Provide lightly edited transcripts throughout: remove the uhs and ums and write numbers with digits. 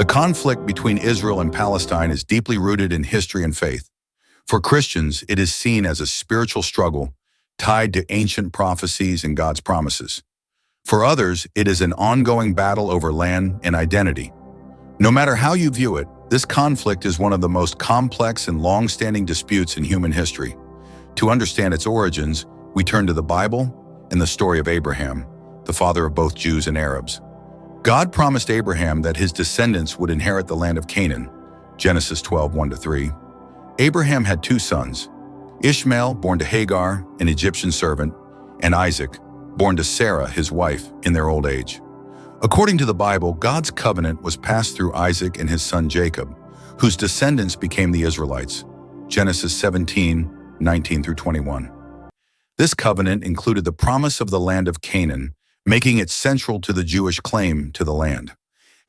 The conflict between Israel and Palestine is deeply rooted in history and faith. For Christians, it is seen as a spiritual struggle tied to ancient prophecies and God's promises. For others, it is an ongoing battle over land and identity. No matter how you view it, this conflict is one of the most complex and long-standing disputes in human history. To understand its origins, we turn to the Bible and the story of Abraham, the father of both Jews and Arabs. God promised Abraham that his descendants would inherit the land of Canaan, Genesis 12:1-3. Abraham had two sons, Ishmael, born to Hagar, an Egyptian servant, and Isaac, born to Sarah, his wife, in their old age. According to the Bible, God's covenant was passed through Isaac and his son Jacob, whose descendants became the Israelites, Genesis 17:19-21. This covenant included the promise of the land of Canaan, making it central to the Jewish claim to the land.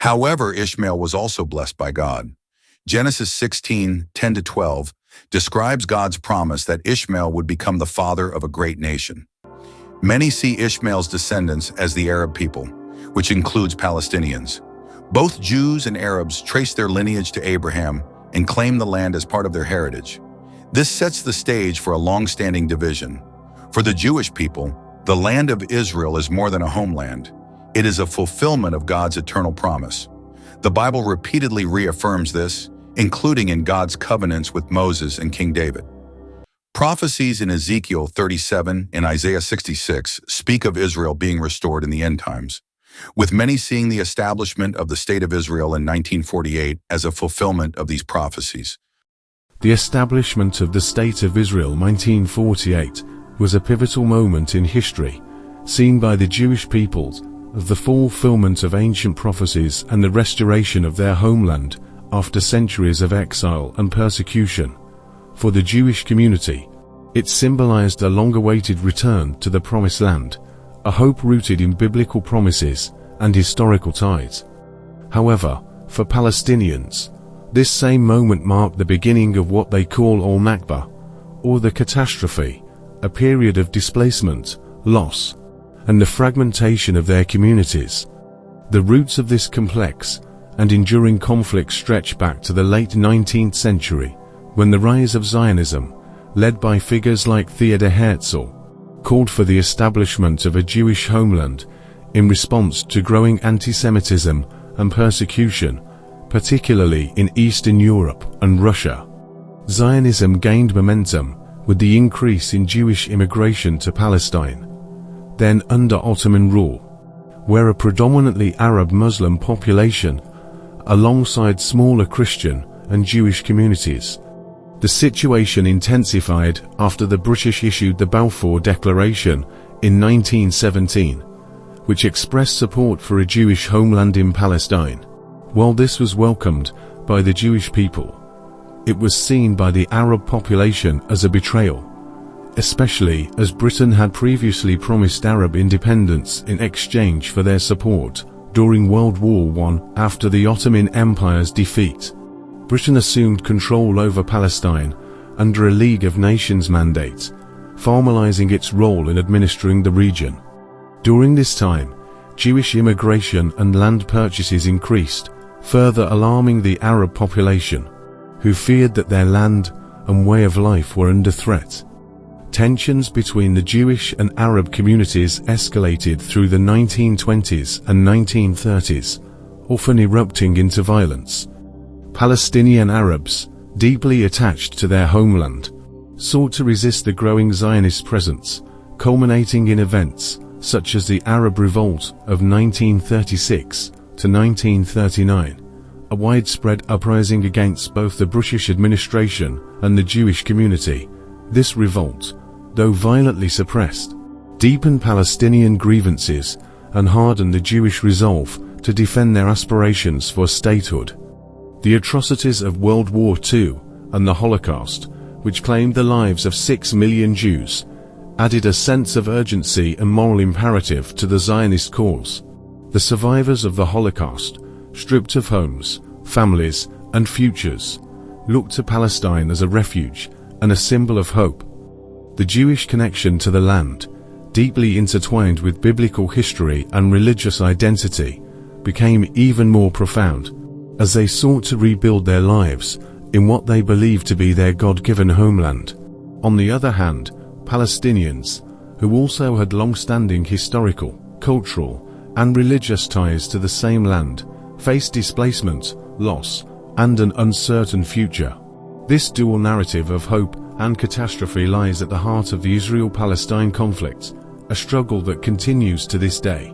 However, Ishmael was also blessed by God. Genesis 16:10-12 describes God's promise that Ishmael would become the father of a great nation. Many see Ishmael's descendants as the Arab people, which includes Palestinians. Both Jews and Arabs trace their lineage to Abraham and claim the land as part of their heritage. This sets the stage for a long-standing division. For the Jewish people, the land of Israel is more than a homeland. It is a fulfillment of God's eternal promise. The Bible repeatedly reaffirms this, including in God's covenants with Moses and King David. Prophecies in Ezekiel 37 and Isaiah 66 speak of Israel being restored in the end times, with many seeing the establishment of the State of Israel in 1948 as a fulfillment of these prophecies. The establishment of the State of Israel 1948 was a pivotal moment in history, seen by the Jewish peoples of the fulfillment of ancient prophecies and the restoration of their homeland after centuries of exile and persecution. For the Jewish community, it symbolized a long-awaited return to the Promised Land, a hope rooted in biblical promises and historical ties. However, for Palestinians, this same moment marked the beginning of what they call al-Nakba, or the catastrophe, a period of displacement, loss, and the fragmentation of their communities. The roots of this complex and enduring conflict stretch back to the late 19th century, when the rise of Zionism, led by figures like Theodor Herzl, called for the establishment of a Jewish homeland in response to growing anti-Semitism and persecution, particularly in Eastern Europe and Russia. Zionism gained momentum with the increase in Jewish immigration to Palestine, then under Ottoman rule, where a predominantly Arab Muslim population, alongside smaller Christian and Jewish communities. The situation intensified after the British issued the Balfour Declaration in 1917, which expressed support for a Jewish homeland in Palestine. While this was welcomed by the Jewish people, it was seen by the Arab population as a betrayal, especially as Britain had previously promised Arab independence in exchange for their support during World War I. After the Ottoman Empire's defeat, Britain assumed control over Palestine under a League of Nations mandate, formalizing its role in administering the region. During this time, Jewish immigration and land purchases increased, further alarming the Arab population, who feared that their land and way of life were under threat. Tensions between the Jewish and Arab communities escalated through the 1920s and 1930s, often erupting into violence. Palestinian Arabs, deeply attached to their homeland, sought to resist the growing Zionist presence, culminating in events such as the Arab Revolt of 1936 to 1939, a widespread uprising against both the British administration and the Jewish community. This revolt, though violently suppressed, deepened Palestinian grievances and hardened the Jewish resolve to defend their aspirations for statehood. The atrocities of World War II and the Holocaust, which claimed the lives of 6 million Jews, added a sense of urgency and moral imperative to the Zionist cause. The survivors of the Holocaust, stripped of homes, families, and futures, looked to Palestine as a refuge and a symbol of hope. The Jewish connection to the land, deeply intertwined with biblical history and religious identity, became even more profound, as they sought to rebuild their lives in what they believed to be their God-given homeland. On the other hand, Palestinians, who also had long-standing historical, cultural, and religious ties to the same land, faced displacement, loss, and an uncertain future. This dual narrative of hope and catastrophe lies at the heart of the Israel-Palestine conflict, a struggle that continues to this day,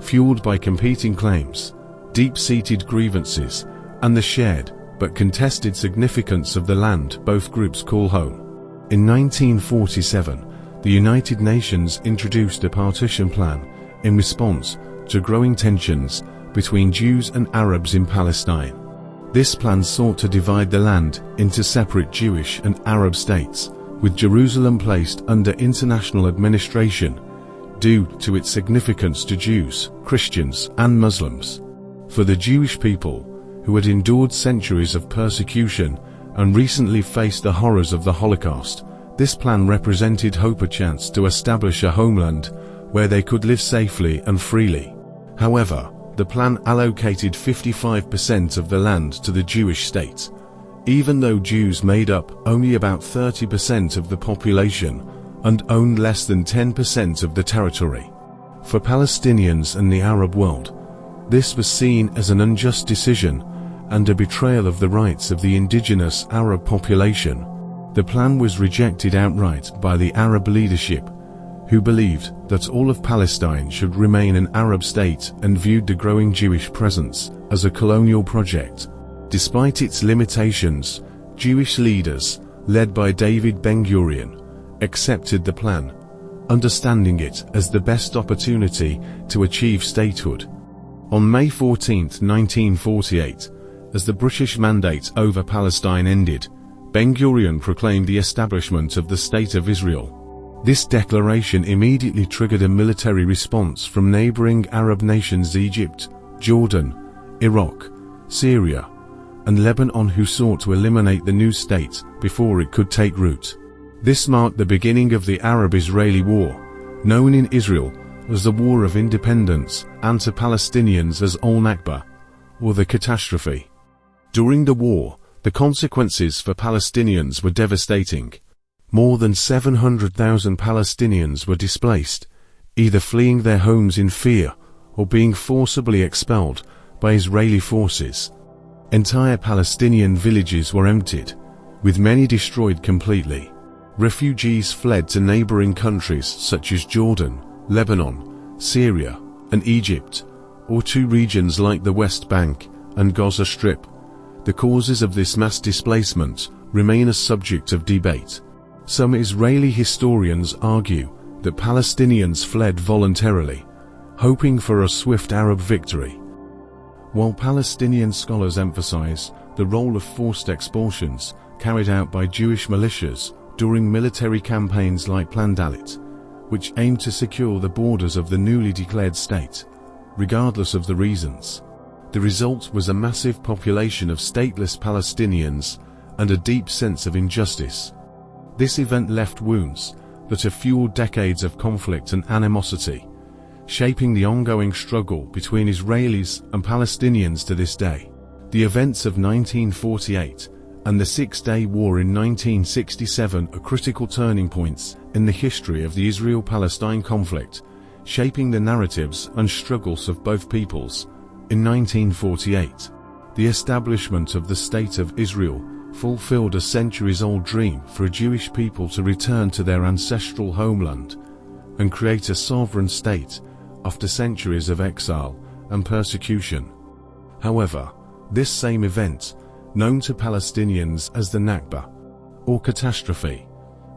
fueled by competing claims, deep-seated grievances, and the shared but contested significance of the land both groups call home. In 1947, the United Nations introduced a partition plan in response to growing tensions between Jews and Arabs in Palestine. This plan sought to divide the land into separate Jewish and Arab states, with Jerusalem placed under international administration due to its significance to Jews, Christians, and Muslims. For the Jewish people, who had endured centuries of persecution and recently faced the horrors of the Holocaust, this plan represented hope, a chance to establish a homeland where they could live safely and freely. However, the plan allocated 55% of the land to the Jewish state, even though Jews made up only about 30% of the population and owned less than 10% of the territory. For Palestinians and the Arab world, this was seen as an unjust decision and a betrayal of the rights of the indigenous Arab population. The plan was rejected outright by the Arab leadership, who believed that all of Palestine should remain an Arab state and viewed the growing Jewish presence as a colonial project. Despite its limitations, Jewish leaders, led by David Ben-Gurion, accepted the plan, understanding it as the best opportunity to achieve statehood. On May 14, 1948, as the British mandate over Palestine ended, Ben-Gurion proclaimed the establishment of the State of Israel. This declaration immediately triggered a military response from neighboring Arab nations Egypt, Jordan, Iraq, Syria, and Lebanon, who sought to eliminate the new state before it could take root. This marked the beginning of the Arab-Israeli War, known in Israel as the War of Independence and to Palestinians as Al-Nakba, or the catastrophe. During the war, the consequences for Palestinians were devastating. More than 700,000 Palestinians were displaced, either fleeing their homes in fear or being forcibly expelled by Israeli forces. Entire Palestinian villages were emptied, with many destroyed completely. Refugees fled to neighboring countries such as Jordan, Lebanon, Syria, and Egypt, or to regions like the West Bank and Gaza Strip. The causes of this mass displacement remain a subject of debate. Some Israeli historians argue that Palestinians fled voluntarily, hoping for a swift Arab victory, while Palestinian scholars emphasize the role of forced expulsions carried out by Jewish militias during military campaigns like Plan Dalet, which aimed to secure the borders of the newly declared state. Regardless of the reasons, the result was a massive population of stateless Palestinians and a deep sense of injustice. This event left wounds that have fueled decades of conflict and animosity, shaping the ongoing struggle between Israelis and Palestinians to this day. The events of 1948 and the Six-Day War in 1967 are critical turning points in the history of the Israel-Palestine conflict, shaping the narratives and struggles of both peoples. In 1948, the establishment of the State of Israel fulfilled a centuries-old dream for a Jewish people to return to their ancestral homeland and create a sovereign state after centuries of exile and persecution. However, this same event, known to Palestinians as the Nakba, or catastrophe,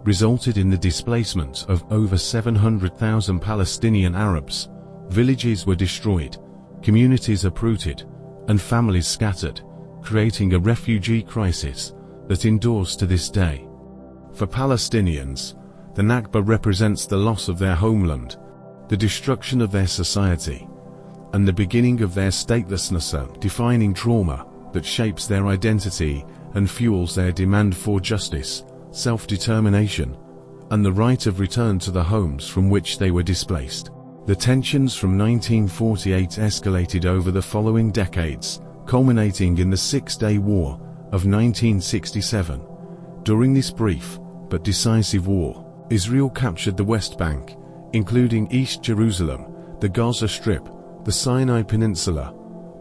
resulted in the displacement of over 700,000 Palestinian Arabs. Villages were destroyed, communities uprooted, and families scattered, creating a refugee crisis that endures to this day. For Palestinians, the Nakba represents the loss of their homeland, the destruction of their society, and the beginning of their statelessness, a defining trauma that shapes their identity and fuels their demand for justice, self-determination, and the right of return to the homes from which they were displaced. The tensions from 1948 escalated over the following decades, culminating in the Six-Day War of 1967. During this brief but decisive war, Israel captured the West Bank, including East Jerusalem, the Gaza Strip, the Sinai Peninsula,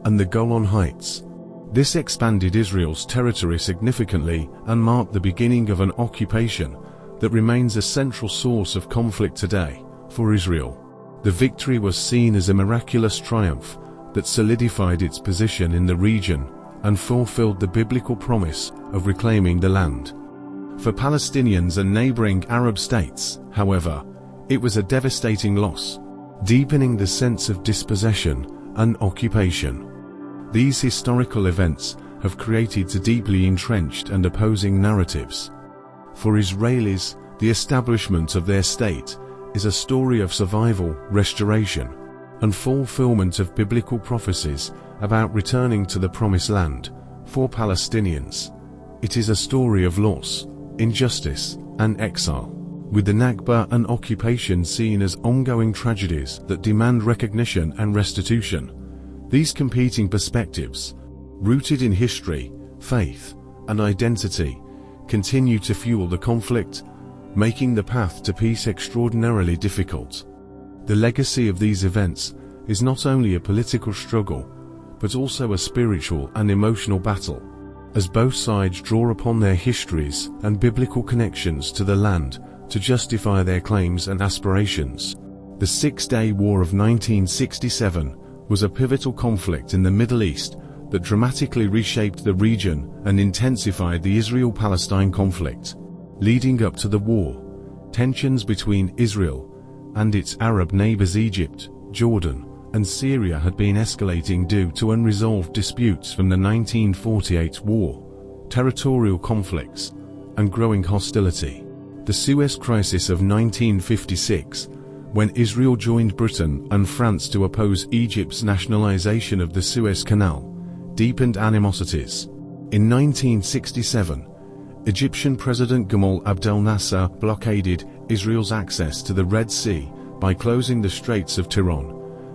and the Golan Heights. This expanded Israel's territory significantly and marked the beginning of an occupation that remains a central source of conflict today for Israel. The victory was seen as a miraculous triumph that solidified its position in the region and fulfilled the biblical promise of reclaiming the land. For Palestinians and neighboring Arab states, however, it was a devastating loss, deepening the sense of dispossession and occupation. These historical events have created deeply entrenched and opposing narratives. For Israelis, the establishment of their state is a story of survival, restoration, and fulfillment of biblical prophecies about returning to the Promised Land. For Palestinians, it is a story of loss, injustice, and exile, with the Nakba and occupation seen as ongoing tragedies that demand recognition and restitution. These competing perspectives, rooted in history, faith, and identity, continue to fuel the conflict, making the path to peace extraordinarily difficult. The legacy of these events is not only a political struggle, but also a spiritual and emotional battle, as both sides draw upon their histories and biblical connections to the land to justify their claims and aspirations. The Six-Day War of 1967 was a pivotal conflict in the Middle East that dramatically reshaped the region and intensified the Israel-Palestine conflict. Leading up to the war, tensions between Israel and its Arab neighbors Egypt, Jordan, and Syria had been escalating due to unresolved disputes from the 1948 war, territorial conflicts, and growing hostility. The Suez Crisis of 1956, when Israel joined Britain and France to oppose Egypt's nationalization of the Suez Canal, deepened animosities. In 1967, Egyptian President Gamal Abdel Nasser blockaded Israel's access to the Red Sea by closing the Straits of Tiran,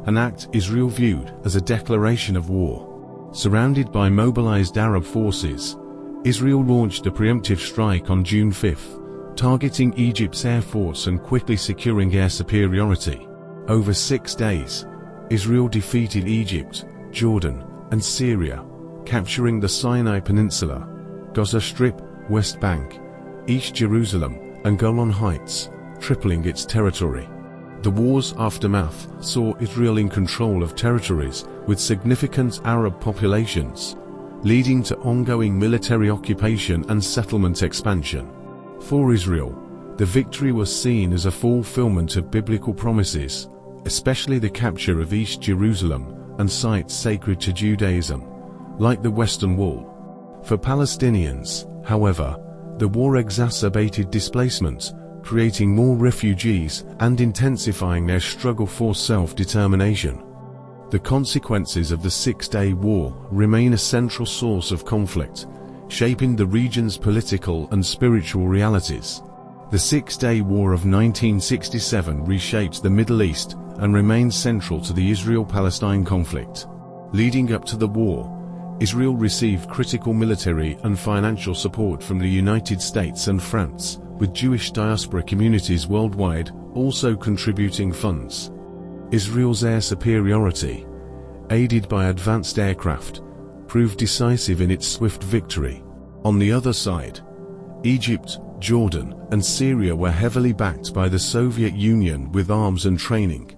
an act Israel viewed as a declaration of war. Surrounded by mobilized Arab forces, Israel launched a preemptive strike on June 5, targeting Egypt's air force and quickly securing air superiority. Over 6 days, Israel defeated Egypt, Jordan, and Syria, capturing the Sinai Peninsula, Gaza Strip, West Bank, East Jerusalem, and Golan Heights, tripling its territory. The war's aftermath saw Israel in control of territories with significant Arab populations, leading to ongoing military occupation and settlement expansion. For Israel, the victory was seen as a fulfillment of biblical promises, especially the capture of East Jerusalem and sites sacred to Judaism, like the Western Wall. For Palestinians, however, the war exacerbated displacement, creating more refugees and intensifying their struggle for self-determination. The consequences of the Six-Day War remain a central source of conflict, shaping the region's political and spiritual realities. The Six-Day War of 1967 reshaped the Middle East and remains central to the Israel-Palestine conflict. Leading up to the war, Israel received critical military and financial support from the United States and France, with Jewish diaspora communities worldwide also contributing funds. Israel's air superiority, aided by advanced aircraft, proved decisive in its swift victory. On the other side, Egypt, Jordan, and Syria were heavily backed by the Soviet Union with arms and training,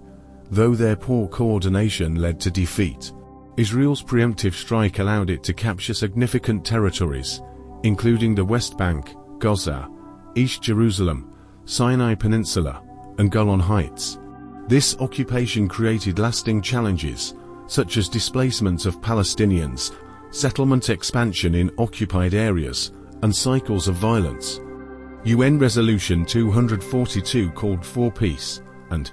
though their poor coordination led to defeat. Israel's preemptive strike allowed it to capture significant territories, including the West Bank, Gaza, East Jerusalem, Sinai Peninsula, and Golan Heights. This occupation created lasting challenges, such as displacement of Palestinians, settlement expansion in occupied areas, and cycles of violence. UN Resolution 242 called for peace, and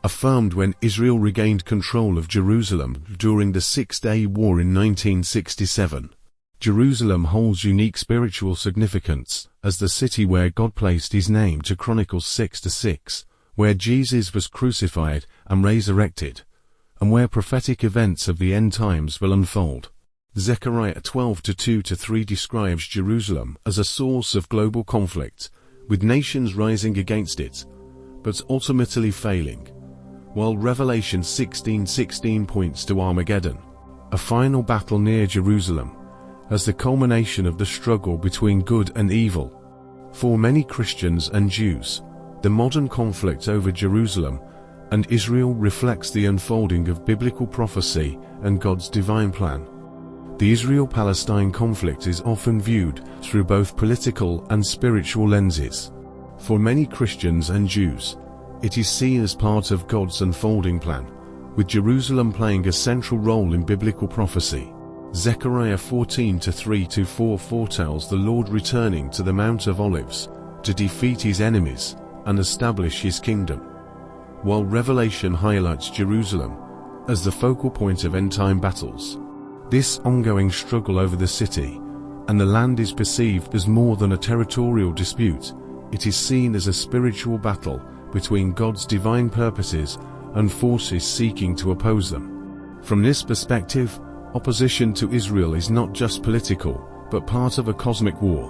affirmed when Israel regained control of Jerusalem during the Six-Day War in 1967. Jerusalem holds unique spiritual significance as the city where God placed his name to Chronicles 6:6, where Jesus was crucified and resurrected. and where prophetic events of the end times will unfold. Zechariah 12:2-3 describes Jerusalem as a source of global conflict, with nations rising against it, but ultimately failing, while Revelation 16:16 points to Armageddon, a final battle near Jerusalem, as the culmination of the struggle between good and evil. For many Christians and Jews, the modern conflict over Jerusalem and Israel reflects the unfolding of biblical prophecy and God's divine plan. The Israel-Palestine conflict is often viewed through both political and spiritual lenses. For many Christians and Jews, it is seen as part of God's unfolding plan, with Jerusalem playing a central role in biblical prophecy. Zechariah 14:3-4 foretells the Lord returning to the Mount of Olives to defeat his enemies and establish his kingdom, while Revelation highlights Jerusalem as the focal point of end-time battles. This ongoing struggle over the city and the land is perceived as more than a territorial dispute. It is seen as a spiritual battle between God's divine purposes and forces seeking to oppose them. From this perspective, opposition to Israel is not just political, but part of a cosmic war,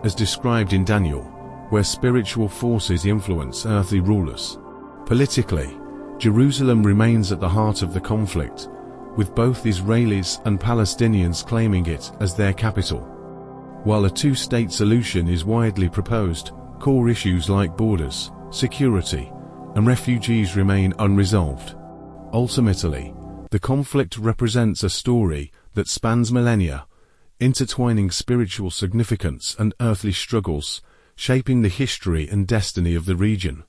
as described in Daniel, where spiritual forces influence earthly rulers. Politically, Jerusalem remains at the heart of the conflict, with both Israelis and Palestinians claiming it as their capital. While a two-state solution is widely proposed, core issues like borders, security, and refugees remain unresolved. Ultimately, the conflict represents a story that spans millennia, intertwining spiritual significance and earthly struggles, shaping the history and destiny of the region.